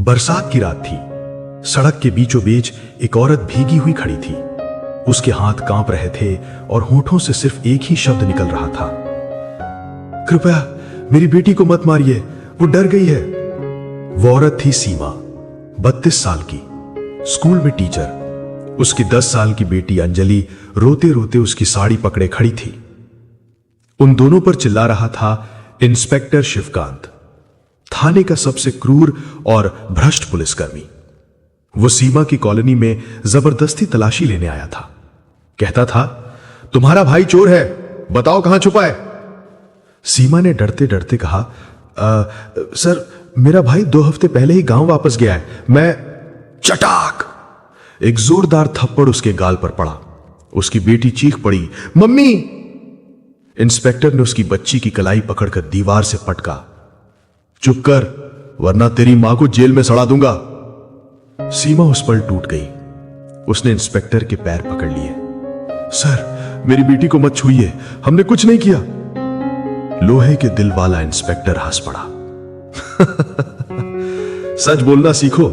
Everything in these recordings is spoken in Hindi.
बरसात की रात थी। सड़क के बीचों बीच एक औरत भीगी हुई खड़ी थी। उसके हाथ कांप रहे थे और होठों से सिर्फ एक ही शब्द निकल रहा था, कृपया मेरी बेटी को मत मारिए, वो डर गई है। वो औरत थी सीमा, 32 साल की, स्कूल में टीचर। उसकी 10 साल की बेटी अंजलि रोते रोते उसकी साड़ी पकड़े खड़ी थी। उन दोनों पर चिल्ला रहा था इंस्पेक्टर शिवकांत, थाने का सबसे क्रूर और भ्रष्ट पुलिसकर्मी। वो सीमा की कॉलोनी में जबरदस्ती तलाशी लेने आया था। कहता था, तुम्हारा भाई चोर है, बताओ कहां छुपा है। सीमा ने डरते डरते कहा, सर मेरा भाई 2 हफ्ते पहले ही गांव वापस गया है। मैं चटाक, एक जोरदार थप्पड़ उसके गाल पर पड़ा। उसकी बेटी चीख पड़ी, मम्मी। इंस्पेक्टर ने उसकी बच्ची की कलाई पकड़कर दीवार से पटका, चुप कर वरना तेरी मां को जेल में सड़ा दूंगा। सीमा उस पल टूट गई। उसने इंस्पेक्टर के पैर पकड़ लिए। सर मेरी बेटी को मत छूइए, हमने कुछ नहीं किया। लोहे के दिल वाला इंस्पेक्टर हंस पड़ा। सच बोलना सीखो,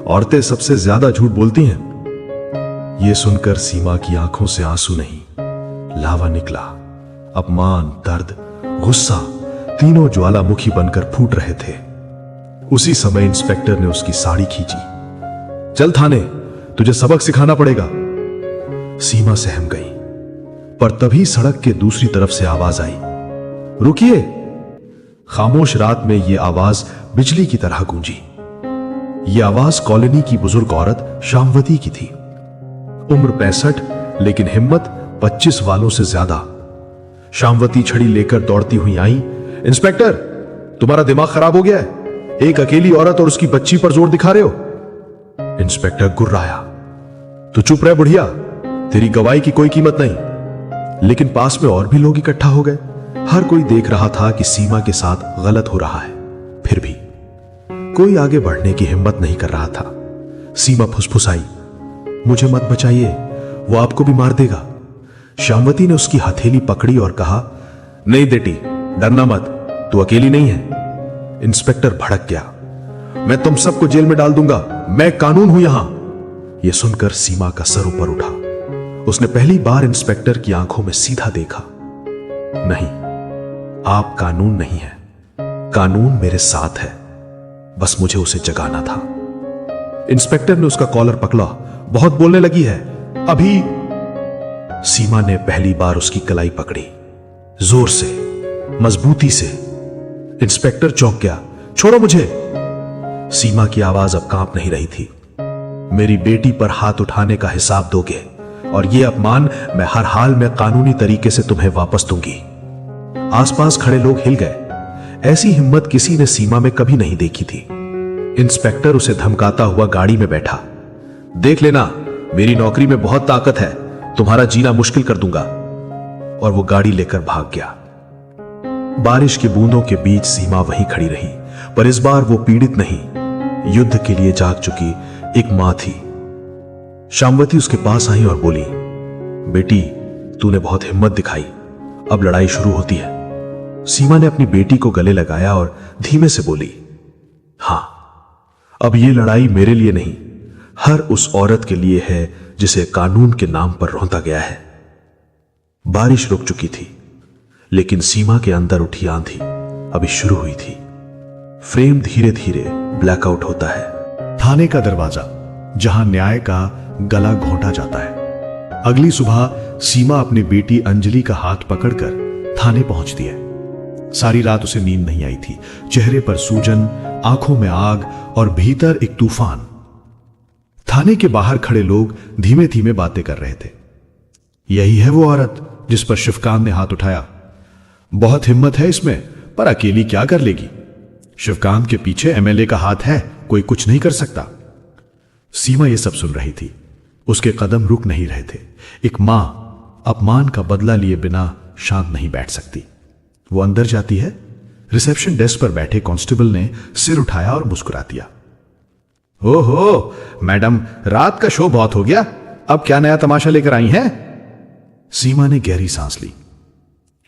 औरतें सबसे ज्यादा झूठ बोलती हैं। यह सुनकर सीमा की आंखों से आंसू नहीं, लावा निकला। अपमान, दर्द, गुस्सा तीनों ज्वालामुखी बनकर फूट रहे थे। उसी समय इंस्पेक्टर ने उसकी साड़ी खींची। चल थाने, तुझे सबक सिखाना पड़ेगा। सीमा सहम गई, पर तभी सड़क के दूसरी तरफ से आवाज आई, रुकिए। खामोश रात में यह आवाज बिजली की तरह गूंजी। यह आवाज कॉलोनी की बुजुर्ग औरत शामवती की थी। उम्र 65, लेकिन हिम्मत 25 वालों से ज्यादा। शामवती छड़ी लेकर दौड़ती हुई आई। इंस्पेक्टर, तुम्हारा दिमाग खराब हो गया है? एक अकेली औरत और उसकी बच्ची पर जोर दिखा रहे हो। इंस्पेक्टर गुर्राया, तू चुप रह बुढ़िया, तेरी गवाही की कोई कीमत नहीं। लेकिन पास में और भी लोग इकट्ठा हो गए। हर कोई देख रहा था कि सीमा के साथ गलत हो रहा है। फिर भी कोई आगे बढ़ने की हिम्मत नहीं कर रहा था। सीमा फुसफुसाई, मुझे मत बचाइए, वो आपको भी मार देगा। शामवती ने उसकी हथेली पकड़ी और कहा, नहीं बेटी, डरना मत, तू अकेली नहीं है। इंस्पेक्टर भड़क गया, मैं तुम सबको जेल में डाल दूंगा, मैं कानून हूं यहां। यह सुनकर सीमा का सर ऊपर उठा। उसने पहली बार इंस्पेक्टर की आंखों में सीधा देखा। नहीं, आप कानून नहीं है, कानून मेरे साथ है, बस मुझे उसे जगाना था। इंस्पेक्टर ने उसका कॉलर पकड़ा। बहुत बोलने लगी है, अभी। सीमा ने पहली बार उसकी कलाई पकड़ी, जोर से, मजबूती से। इंस्पेक्टर चौंक गया, छोड़ो मुझे। सीमा की आवाज अब कांप नहीं रही थी। मेरी बेटी पर हाथ उठाने का हिसाब दोगे, और यह अपमान मैं हर हाल में कानूनी तरीके से तुम्हें वापस दूंगी। आसपास खड़े लोग हिल गए। ऐसी हिम्मत किसी ने सीमा में कभी नहीं देखी थी। इंस्पेक्टर उसे धमकाता हुआ गाड़ी में बैठा। देख लेना, मेरी नौकरी में बहुत ताकत है, तुम्हारा जीना मुश्किल कर दूंगा। और वो गाड़ी लेकर भाग गया। बारिश की बूंदों के बीच सीमा वहीं खड़ी रही, पर इस बार वो पीड़ित नहीं, युद्ध के लिए जाग चुकी एक मां थी। शामवती उसके पास आई और बोली, बेटी, तूने बहुत हिम्मत दिखाई, अब लड़ाई शुरू होती है। सीमा ने अपनी बेटी को गले लगाया और धीमे से बोली, हां, अब यह लड़ाई मेरे लिए नहीं, हर उस औरत के लिए है जिसे कानून के नाम पर रौंदा गया है। बारिश रुक चुकी थी, लेकिन सीमा के अंदर उठी आंधी अभी शुरू हुई थी। फ्रेम धीरे धीरे ब्लैकआउट होता है। थाने का दरवाजा, जहां न्याय का गला घोंटा जाता है। अगली सुबह सीमा अपनी बेटी अंजलि का हाथ पकड़कर थाने पहुंचती है। सारी रात उसे नींद नहीं आई थी। चेहरे पर सूजन, आंखों में आग और भीतर एक तूफान। थाने के बाहर खड़े लोग धीमे धीमे बातें कर रहे थे। यही है वो औरत जिस पर शिवकांत ने हाथ उठाया। बहुत हिम्मत है इसमें, पर अकेली क्या कर लेगी। शिवकांत के पीछे एमएलए का हाथ है, कोई कुछ नहीं कर सकता। सीमा यह सब सुन रही थी। उसके कदम रुक नहीं रहे थे। एक मां अपमान का बदला लिए बिना शांत नहीं बैठ सकती। वो अंदर जाती है। रिसेप्शन डेस्क पर बैठे कांस्टेबल ने सिर उठाया और मुस्कुरा दिया। ओहो मैडम, रात का शो बहुत हो गया, अब क्या नया तमाशा लेकर आई हैं? सीमा ने गहरी सांस ली।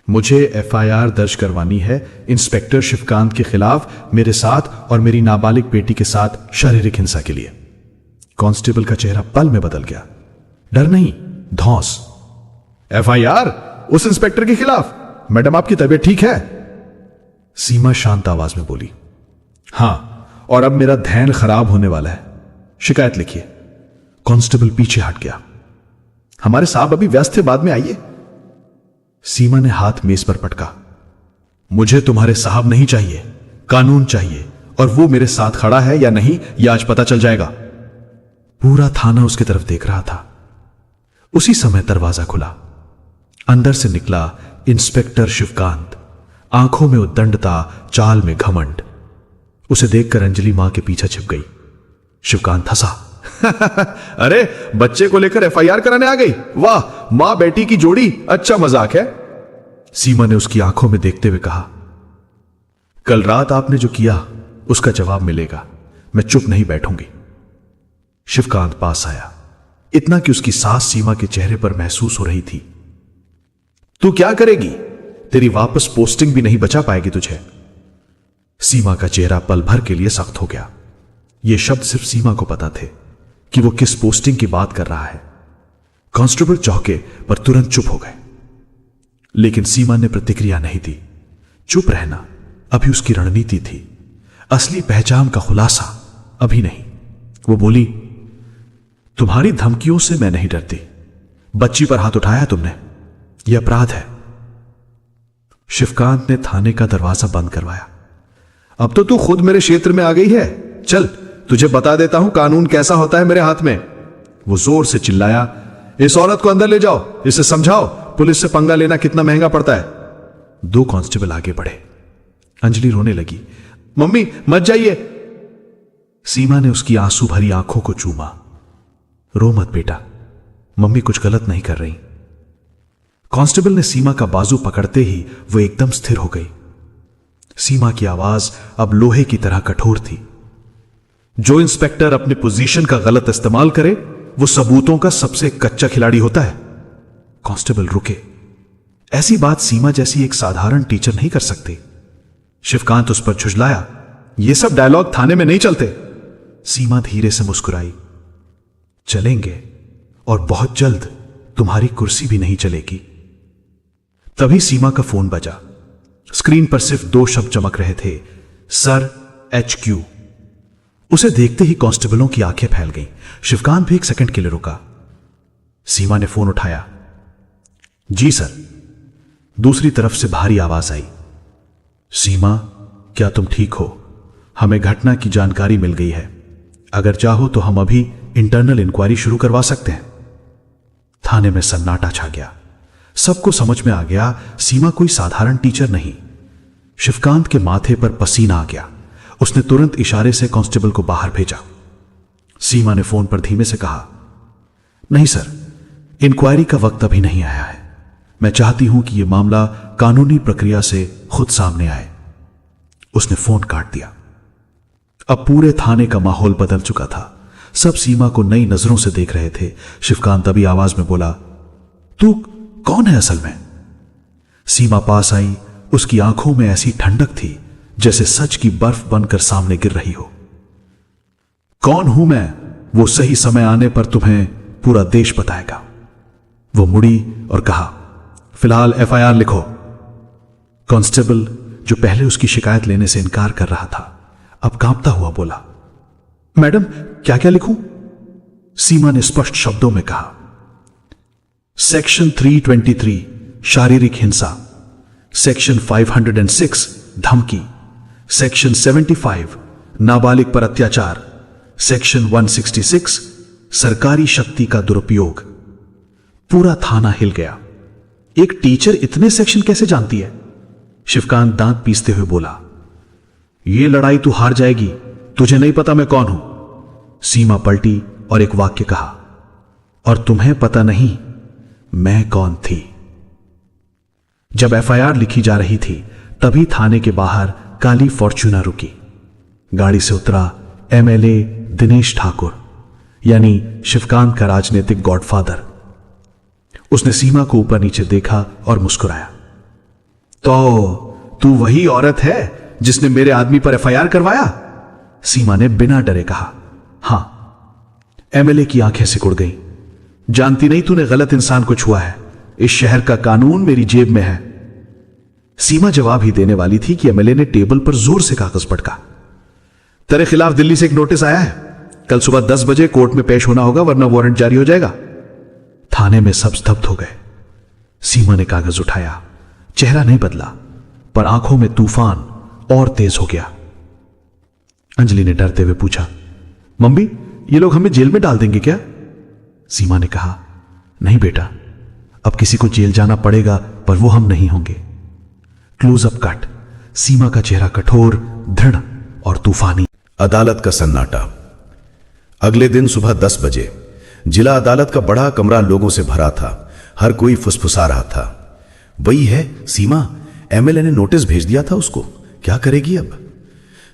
मुझे एफआईआर दर्ज करवानी है इंस्पेक्टर शिवकांत के खिलाफ मेरे साथ और मेरी नाबालिग बेटी के साथ शारीरिक हिंसा के लिए। कांस्टेबल का चेहरा पल में बदल गया। डर नहीं, धौंस। एफआईआर उस इंस्पेक्टर के खिलाफ? मैडम, आपकी तबीयत ठीक है? सीमा शांत आवाज में बोली। हां, और अब मेरा ध्यान खराब होने वाला है। शिकायत लिखिए। कांस्टेबल पीछे हट गया। हमारे साहब अभी व्यस्त थे, बाद में आइए। सीमा ने हाथ मेज पर पटका। मुझे तुम्हारे साहब नहीं चाहिए, कानून चाहिए, और वो मेरे साथ खड़ा है या नहीं यह आज पता चल जाएगा। पूरा थाना उसकी तरफ देख रहा था। उसी समय दरवाजा खुला। अंदर से निकला इंस्पेक्टर शिवकांत। आंखों में उद्दंडता, चाल में घमंड। उसे देखकर अंजलि मां के पीछे छिप गई। शिवकांत हंसा। अरे, बच्चे को लेकर एफआईआर कराने आ गई? वाह, मां बेटी की जोड़ी, अच्छा मजाक है। सीमा ने उसकी आंखों में देखते हुए कहा, कल रात आपने जो किया उसका जवाब मिलेगा। मैं चुप नहीं बैठूंगी। शिवकांत पास आया, इतना कि उसकी सांस सीमा के चेहरे पर महसूस हो रही थी। तू क्या करेगी? तेरी वापस पोस्टिंग भी नहीं बचा पाएगी तुझे। सीमा का चेहरा पल भर के लिए सख्त हो गया। ये शब्द सिर्फ सीमा को पता थे कि वो किस पोस्टिंग की बात कर रहा है। कांस्टेबल चौंके पर तुरंत चुप हो गए। लेकिन सीमा ने प्रतिक्रिया नहीं दी। चुप रहना अभी उसकी रणनीति थी, असली पहचान का खुलासा अभी नहीं। वो बोली, तुम्हारी धमकियों से मैं नहीं डरती। बच्ची पर हाथ उठाया तुमने, यह अपराध है। शिवकांत ने थाने का दरवाजा बंद करवाया। अब तो तू खुद मेरे क्षेत्र में आ गई है। चल, तुझे बता देता हूं कानून कैसा होता है मेरे हाथ में। वो जोर से चिल्लाया, इस औरत को अंदर ले जाओ, इसे समझाओ पुलिस से पंगा लेना कितना महंगा पड़ता है। 2 कांस्टेबल आगे बढ़े। अंजलि रोने लगी। मम्मी मत जाइए। सीमा ने उसकी आंसू भरी आंखों को चूमा। रो मत बेटा, मम्मी कुछ गलत नहीं कर रही। कांस्टेबल ने सीमा का बाजू पकड़ते ही वो एकदम स्थिर हो गई। सीमा की आवाज अब लोहे की तरह कठोर थी। जो इंस्पेक्टर अपने पोजीशन का गलत इस्तेमाल करे वो सबूतों का सबसे कच्चा खिलाड़ी होता है। कांस्टेबल रुके। ऐसी बात सीमा जैसी एक साधारण टीचर नहीं कर सकती। शिवकांत उस पर झुझलाया, ये सब डायलॉग थाने में नहीं चलते। सीमा धीरे से मुस्कुराई। चलेंगे, और बहुत जल्द तुम्हारी कुर्सी भी नहीं चलेगी। तभी सीमा का फोन बजा। स्क्रीन पर सिर्फ 2 शब्द चमक रहे थे, सर HQ। उसे देखते ही कांस्टेबलों की आंखें फैल गईं। शिवकांत भी 1 सेकंड के लिए रुका। सीमा ने फोन उठाया। जी सर। दूसरी तरफ से भारी आवाज आई, सीमा क्या तुम ठीक हो? हमें घटना की जानकारी मिल गई है। अगर चाहो तो हम अभी इंटरनल इंक्वायरी शुरू करवा सकते हैं। थाने में सन्नाटा छा गया। सबको समझ में आ गया सीमा कोई साधारण टीचर नहीं। शिवकांत के माथे पर पसीना आ गया। उसने तुरंत इशारे से कांस्टेबल को बाहर भेजा। सीमा ने फोन पर धीमे से कहा, नहीं सर, इंक्वायरी का वक्त अभी नहीं आया है। मैं चाहती हूं कि यह मामला कानूनी प्रक्रिया से खुद सामने आए। उसने फोन काट दिया। अब पूरे थाने का माहौल बदल चुका था। सब सीमा को नई नजरों से देख रहे थे। शिवकांत अभी आवाज में बोला, तू कौन है असल में? सीमा पास आई। उसकी आंखों में ऐसी ठंडक थी जैसे सच की बर्फ बनकर सामने गिर रही हो। कौन हूं मैं, वो सही समय आने पर तुम्हें पूरा देश बताएगा। वो मुड़ी और कहा, फिलहाल एफआईआर लिखो। कांस्टेबल जो पहले उसकी शिकायत लेने से इनकार कर रहा था अब कांपता हुआ बोला, मैडम क्या क्या लिखूं? सीमा ने स्पष्ट शब्दों में कहा, सेक्शन 323 शारीरिक हिंसा, सेक्शन 506 धमकी, सेक्शन 75 नाबालिग पर अत्याचार, सेक्शन 166 सरकारी शक्ति का दुरुपयोग। पूरा थाना हिल गया। एक टीचर इतने सेक्शन कैसे जानती है? शिवकांत दांत पीसते हुए बोला, यह लड़ाई तू हार जाएगी, तुझे नहीं पता मैं कौन हूं। सीमा पलटी और एक वाक्य कहा, और तुम्हें पता नहीं मैं कौन थी। जब एफआईआर लिखी जा रही थी तभी थाने के बाहर काली फॉर्च्यूनर रुकी। गाड़ी से उतरा एमएलए दिनेश ठाकुर, यानी शिवकांत का राजनीतिक गॉडफादर। उसने सीमा को ऊपर नीचे देखा और मुस्कुराया। तो तू वही औरत है जिसने मेरे आदमी पर एफआईआर करवाया? सीमा ने बिना डरे कहा। हां। एमएलए की आंखें सिकुड़ गईं। जानती नहीं तूने गलत इंसान को छुआ है। इस शहर का कानून मेरी जेब में है। सीमा जवाब ही देने वाली थी कि एमएलए ने टेबल पर जोर से कागज पटका। तेरे खिलाफ दिल्ली से एक नोटिस आया है। कल सुबह 10 बजे कोर्ट में पेश होना होगा, वरना वारंट जारी हो जाएगा। थाने में सब स्तब्ध हो गए। सीमा ने कागज उठाया। चेहरा नहीं बदला, पर आंखों में तूफान और तेज हो गया। अंजलि ने डरते हुए पूछा, मम्मी ये लोग हमें जेल में डाल देंगे क्या? सीमा ने कहा, नहीं बेटा, अब किसी को जेल जाना पड़ेगा, पर वो हम नहीं होंगे। Close up cut. सीमा का चेहरा कठोर, दृढ़ और तूफानी। अदालत का सन्नाटा। अगले दिन सुबह 10 बजे जिला अदालत का बड़ा कमरा लोगों से भरा था। हर कोई फुसफुसा रहा था। वही है सीमा, एमएलए ने नोटिस भेज दिया था उसको, क्या करेगी अब?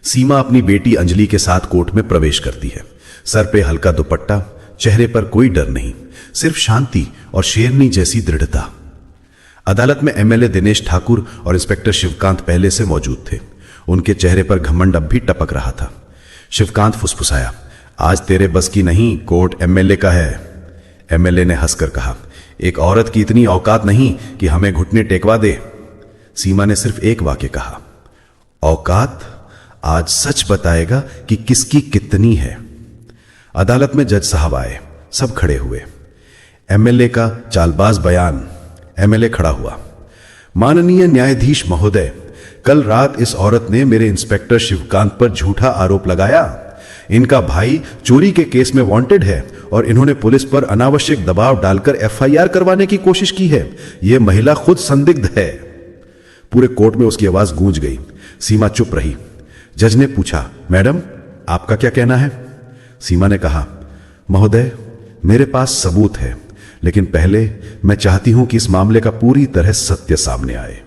सीमा अपनी बेटी अंजलि के साथ कोर्ट में प्रवेश करती है। सर पे हल्का दुपट्टा, चेहरे पर कोई डर नहीं, सिर्फ शांति और शेरनी जैसी दृढ़ता। अदालत में एमएलए दिनेश ठाकुर और इंस्पेक्टर शिवकांत पहले से मौजूद थे। उनके चेहरे पर घमंड अब भी टपक रहा था। शिवकांत फुसफुसाया, आज तेरे बस की नहीं, कोर्ट एमएलए का है। एमएलए ने हंसकर कहा, एक औरत की इतनी औकात नहीं कि हमें घुटने टेकवा दे। सीमा ने सिर्फ एक वाक्य कहा, औकात आज सच बताएगा कि किसकी कितनी है। अदालत में जज साहब आए, सब खड़े हुए। एमएलए का चालबाज बयान। एमएलए खड़ा हुआ, माननीय न्यायाधीश महोदय, कल रात इस औरत ने मेरे इंस्पेक्टर शिवकांत पर झूठा आरोप लगाया। इनका भाई चोरी के केस में वांटेड है और इन्होंने पुलिस पर अनावश्यक दबाव डालकर एफआईआर करवाने की कोशिश की है। यह महिला खुद संदिग्ध है। पूरे कोर्ट में उसकी आवाज गूंज गई। सीमा चुप रही। जज ने पूछा, मैडम आपका क्या कहना है? सीमा ने कहा, महोदय मेरे पास सबूत है, लेकिन पहले मैं चाहती हूं कि इस मामले का पूरी तरह सत्य सामने आए।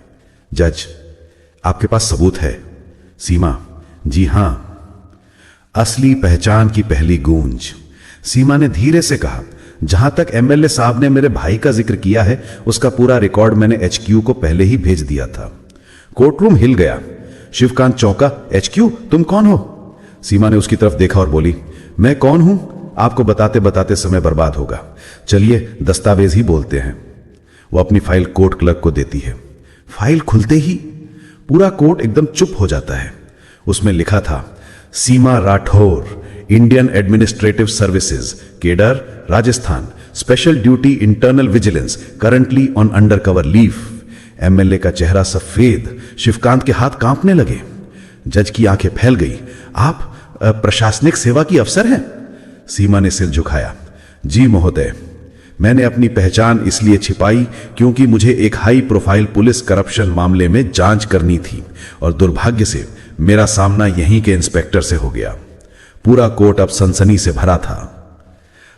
जज, आपके पास सबूत है? सीमा, जी हां। असली पहचान की पहली गूंज। सीमा ने धीरे से कहा, जहां तक एमएलए साहब ने मेरे भाई का जिक्र किया है, उसका पूरा रिकॉर्ड मैंने एचक्यू को पहले ही भेज दिया था। कोर्टरूम हिल गया। शिवकांत चौंका, एचक्यू, तुम कौन हो? सीमा ने उसकी तरफ देखा और बोली, मैं कौन हूं आपको बताते बताते समय बर्बाद होगा। चलिए दस्तावेज ही बोलते हैं। वो अपनी फाइल कोर्ट क्लर्क को देती है। फाइल खुलते ही पूरा कोर्ट एकदम चुप हो जाता है। उसमें लिखा था, Seema Rathore, Indian administrative services, cadre, Rajasthan, special duty internal vigilance, currently on undercover leave. MLA का चेहरा सफेद, शिवकांत के हाथ कांपने लगे। जज की आंखें फैल गई। आप प्रशासनिक सेवा की अफसर हैं? सीमा ने सिर झुकाया, जी महोदय, मैंने अपनी पहचान इसलिए छिपाई क्योंकि मुझे एक हाई प्रोफाइल पुलिस करप्शन मामले में जांच करनी थी और दुर्भाग्य से मेरा सामना यहीं के इंस्पेक्टर से हो गया। पूरा कोर्ट अब सनसनी से भरा था।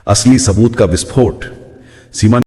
असली सबूत का विस्फोट। सीमा